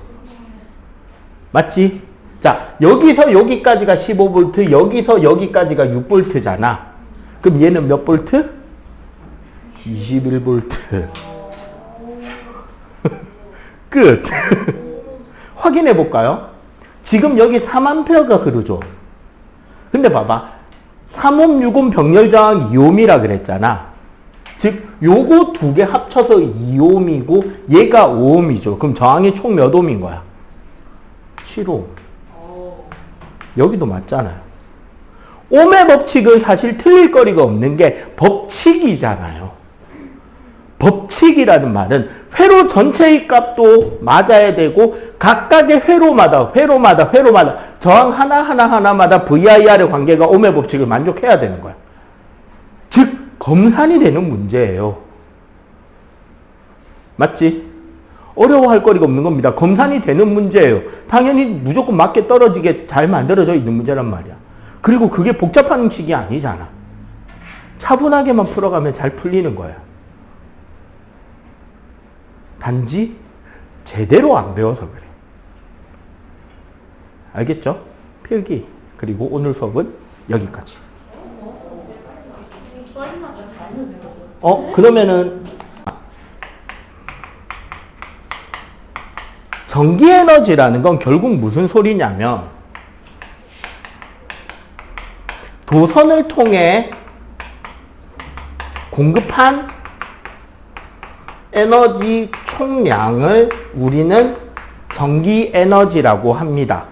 맞지? 자, 여기서 여기까지가 15볼트, 여기서 여기까지가 6볼트잖아. 그럼 얘는 몇 볼트? 21볼트. 끝. 확인해 볼까요? 지금 여기 3A가 흐르죠. 근데 봐봐. 3ohm, 6ohm 병렬 저항 2ohm이라 그랬잖아. 즉 요거 두 개 합쳐서 2ohm이고 얘가 5ohm이죠. 그럼 저항이 총 몇 ohm인 거야? 7ohm. 여기도 맞잖아요. ohm의 법칙은 사실 틀릴 거리가 없는 게 법칙이잖아요. 법칙이라는 말은 회로 전체의 값도 맞아야 되고 각각의 회로마다 저항 하나마다 VIR의 관계가 ohm의 법칙을 만족해야 되는 거야. 즉 검산이 되는 문제예요. 맞지? 어려워할 거리가 없는 겁니다. 검산이 되는 문제예요. 당연히 무조건 맞게 떨어지게 잘 만들어져 있는 문제란 말이야. 그리고 그게 복잡한 식이 아니잖아. 차분하게만 풀어가면 잘 풀리는 거야. 단지 제대로 안 배워서 그래. 알겠죠? 필기. 그리고 오늘 수업은 여기까지. 그러면은 전기에너지라는 건 결국 무슨 소리냐면 도선을 통해 공급한 에너지 총량을 우리는 전기 에너지라고 합니다.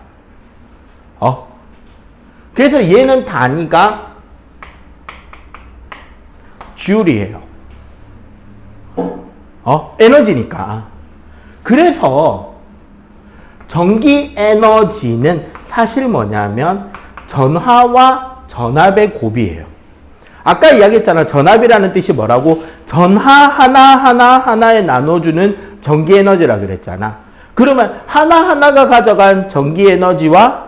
그래서 얘는 단위가 줄이에요. 에너지니까. 그래서 전기 에너지는 사실 뭐냐면 전하와 전압의 곱이에요. 아까 이야기했잖아. 전압이라는 뜻이 뭐라고? 전하 하나에 나눠주는 전기 에너지라 그랬잖아. 그러면 하나가 가져간 전기 에너지와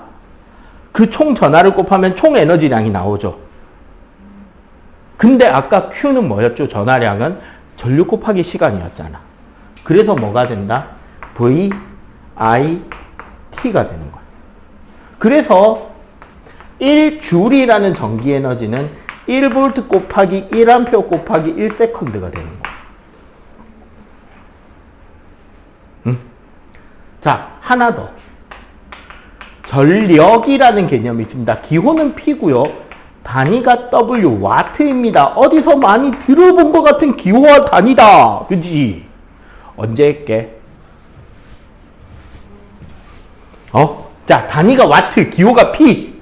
그 총 전하를 곱하면 총 에너지량이 나오죠. 근데 아까 Q는 뭐였죠? 전하량은 전류 곱하기 시간이었잖아. 그래서 뭐가 된다? VIT가 되는 거야. 그래서 1줄이라는 전기 에너지는 1V 곱하기 1A 곱하기 1S가 되는 거야. 자, 하나 더. 전력이라는 개념이 있습니다. 기호는 P고요. 단위가 W, 와트입니다. 어디서 많이 들어본 것 같은 기호와 단위다. 그지? 언제 했게? 자, 단위가 와트, 기호가 P.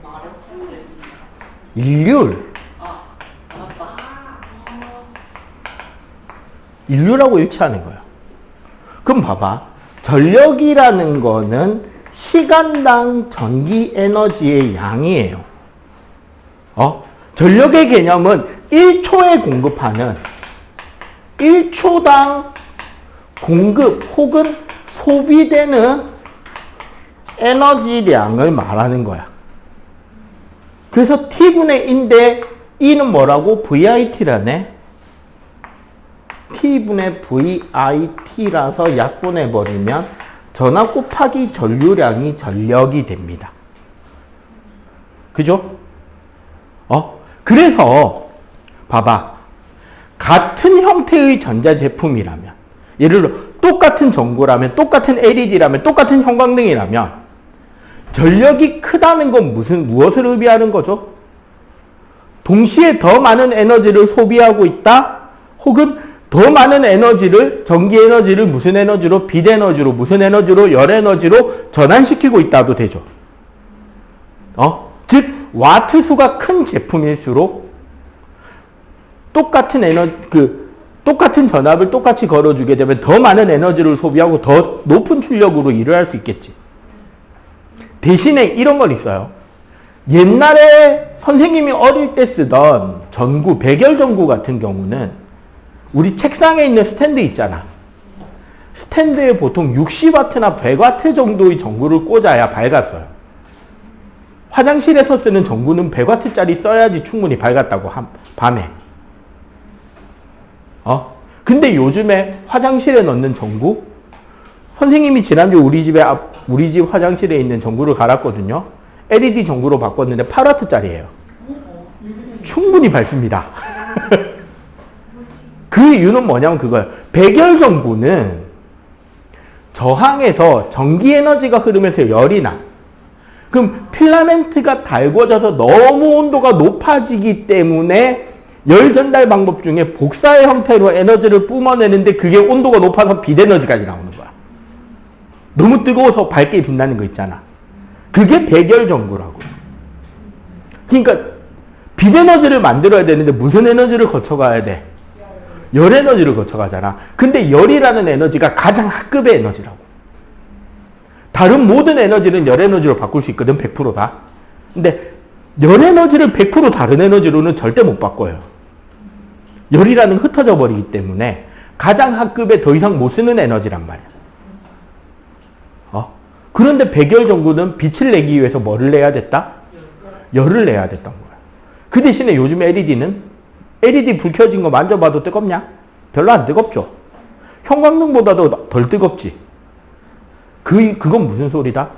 말했던 있습니다. 인류. 맞다. 인류라고 일치하는 거예요. 그럼 봐봐. 전력이라는 거는 시간당 전기 에너지의 양이에요. 전력의 개념은 1초에 공급하는 1초당 공급 혹은 소비되는 에너지량을 말하는 거야. 그래서 T분의 E인데 E는 뭐라고? VIT라네. T분의 VIT라서 약분해버리면 전압 곱하기 전류량이 전력이 됩니다. 그죠? 그래서 봐봐. 같은 형태의 전자제품이라면, 예를 들어 똑같은 전구라면, 똑같은 LED라면, 똑같은 형광등이라면 전력이 크다는 건 무엇을 의미하는 거죠? 동시에 더 많은 에너지를 소비하고 있다? 혹은 더 많은 에너지를, 전기 에너지를 무슨 에너지로? 빛 에너지로, 무슨 에너지로? 열 에너지로 전환시키고 있다도 되죠. 즉, 와트 수가 큰 제품일수록 똑같은 똑같은 전압을 똑같이 걸어주게 되면 더 많은 에너지를 소비하고 더 높은 출력으로 일을 할 수 있겠지. 대신에 이런 건 있어요. 옛날에 선생님이 어릴 때 쓰던 전구, 백열 전구 같은 경우는 우리 책상에 있는 스탠드 있잖아. 스탠드에 보통 60W나 100W 정도의 전구를 꽂아야 밝았어요. 화장실에서 쓰는 전구는 100W짜리 써야지 충분히 밝았다고, 밤에. 근데 요즘에 화장실에 넣는 전구? 선생님이 지난주 우리 집 화장실에 있는 전구를 갈았거든요. LED 전구로 바꿨는데 8W짜리예요. 충분히 밝습니다. 그 이유는 뭐냐면 그거예요. 백열 전구는 저항에서 전기 에너지가 흐르면서 열이 나. 그럼 필라멘트가 달궈져서 너무 온도가 높아지기 때문에 열 전달 방법 중에 복사의 형태로 에너지를 뿜어내는데 그게 온도가 높아서 빛 에너지까지 나오는 거야. 너무 뜨거워서 밝게 빛나는 거 있잖아. 그게 백열 전구라고. 그러니까 빛 에너지를 만들어야 되는데 무슨 에너지를 거쳐가야 돼? 열 에너지를 거쳐가잖아. 근데 열이라는 에너지가 가장 하급의 에너지라고. 다른 모든 에너지는 열 에너지로 바꿀 수 있거든. 100%다. 근데 열 에너지를 100% 다른 에너지로는 절대 못 바꿔요. 열이라는 흩어져 버리기 때문에 가장 하급에 더 이상 못 쓰는 에너지란 말이야. 그런데 백열 전구는 빛을 내기 위해서 뭐를 내야 됐다? 열을 내야 됐던 거야. 그 대신에 요즘 LED는 LED 불 켜진 거 만져봐도 뜨겁냐? 별로 안 뜨겁죠. 형광등보다도 덜 뜨겁지. 그건 무슨 소리다?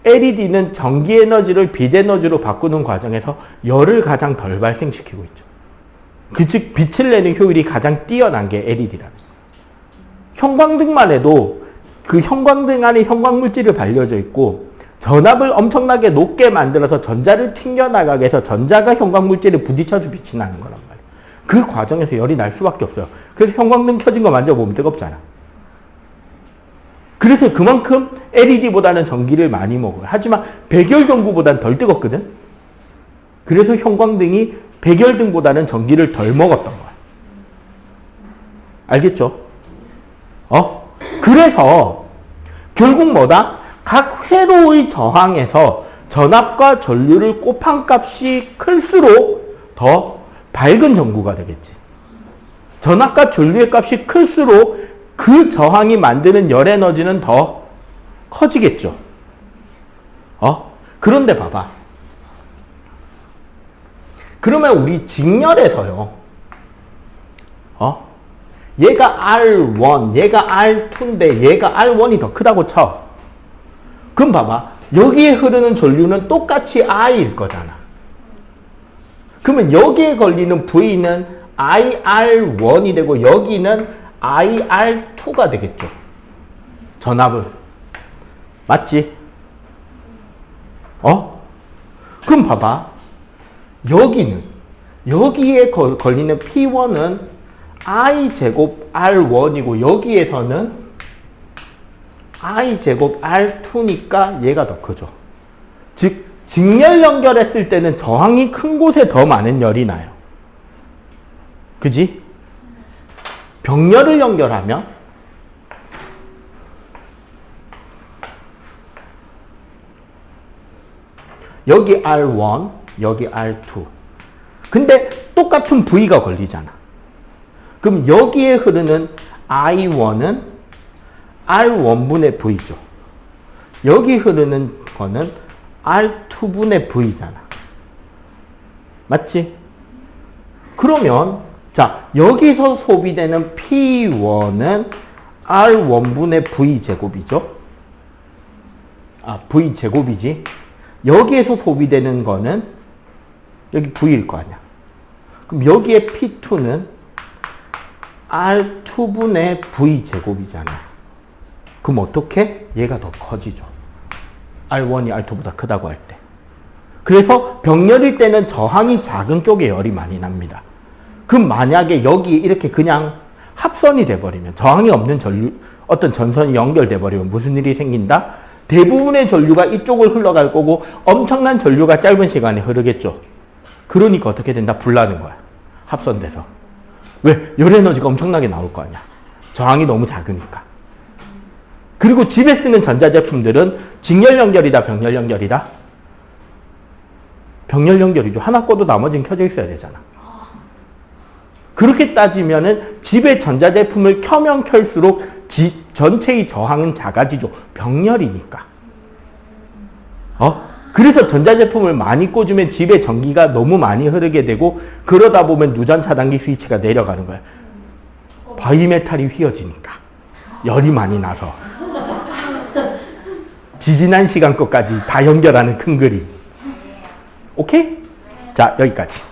LED는 전기 에너지를 빛 에너지로 바꾸는 과정에서 열을 가장 덜 발생시키고 있죠. 즉 빛을 내는 효율이 가장 뛰어난 게 LED라는 거예요. 형광등만 해도 그 형광등 안에 형광물질이 발려져 있고 전압을 엄청나게 높게 만들어서 전자를 튕겨나가게 해서 전자가 형광물질에 부딪혀서 빛이 나는 거란 말이에요. 그 과정에서 열이 날 수밖에 없어요. 그래서 형광등 켜진 거 만져보면 뜨겁잖아. 그래서 그만큼 LED보다는 전기를 많이 먹어요. 하지만 백열 전구보다는 덜 뜨겁거든. 그래서 형광등이 백열등보다는 전기를 덜 먹었던 거야. 알겠죠? 그래서 결국 뭐다? 각 회로의 저항에서 전압과 전류를 곱한 값이 클수록 더 밝은 전구가 되겠지. 전압과 전류의 값이 클수록 그 저항이 만드는 열 에너지는 더 커지겠죠. 그런데 봐봐. 그러면 우리 직렬에서요. 얘가 R1, 얘가 R2인데 얘가 R1이 더 크다고 쳐. 그럼 봐봐. 여기에 흐르는 전류는 똑같이 I일 거잖아. 그러면 여기에 걸리는 V는 IR1이 되고 여기는 IR2가 되겠죠. 전압은. 맞지? 그럼 봐봐. 여기에 걸리는 P1은 I제곱 R1이고 여기에서는 I제곱 R2니까 얘가 더 크죠. 즉 직렬 연결했을 때는 저항이 큰 곳에 더 많은 열이 나요. 그지? 병렬을 연결하면 여기 R1, 여기 R2. 근데 똑같은 V가 걸리잖아. 그럼 여기에 흐르는 I1은 R1분의 V죠. 여기 흐르는 거는 R2분의 V잖아. 맞지? 그러면 자, 여기서 소비되는 P1은 R1분의 V제곱이죠. V제곱이지. 여기에서 소비되는 거는 여기 V일 거 아니야. 그럼 여기에 P2는 R2분의 V제곱이잖아. 그럼 어떻게? 얘가 더 커지죠. R1이 R2보다 크다고 할 때. 그래서 병렬일 때는 저항이 작은 쪽에 열이 많이 납니다. 그럼 만약에 여기 이렇게 그냥 합선이 돼버리면, 저항이 없는 어떤 전선이 연결돼 버리면 무슨 일이 생긴다? 대부분의 전류가 이쪽을 흘러갈 거고 엄청난 전류가 짧은 시간에 흐르겠죠. 그러니까 어떻게 된다? 불나는 거야. 합선돼서. 왜? 열 에너지가 엄청나게 나올 거 아니야. 저항이 너무 작으니까. 그리고 집에 쓰는 전자제품들은 직렬 연결이다, 병렬 연결이다? 병렬 연결이죠. 하나 꺼도 나머지는 켜져 있어야 되잖아. 그렇게 따지면은 집에 전자제품을 켜면 켤수록 전체의 저항은 작아지죠. 병렬이니까. 그래서 전자제품을 많이 꽂으면 집에 전기가 너무 많이 흐르게 되고 그러다 보면 누전 차단기 스위치가 내려가는 거야. 바이메탈이 휘어지니까. 열이 많이 나서. 지지난 시간 것까지 다 연결하는 큰 그림. 오케이? 자, 여기까지.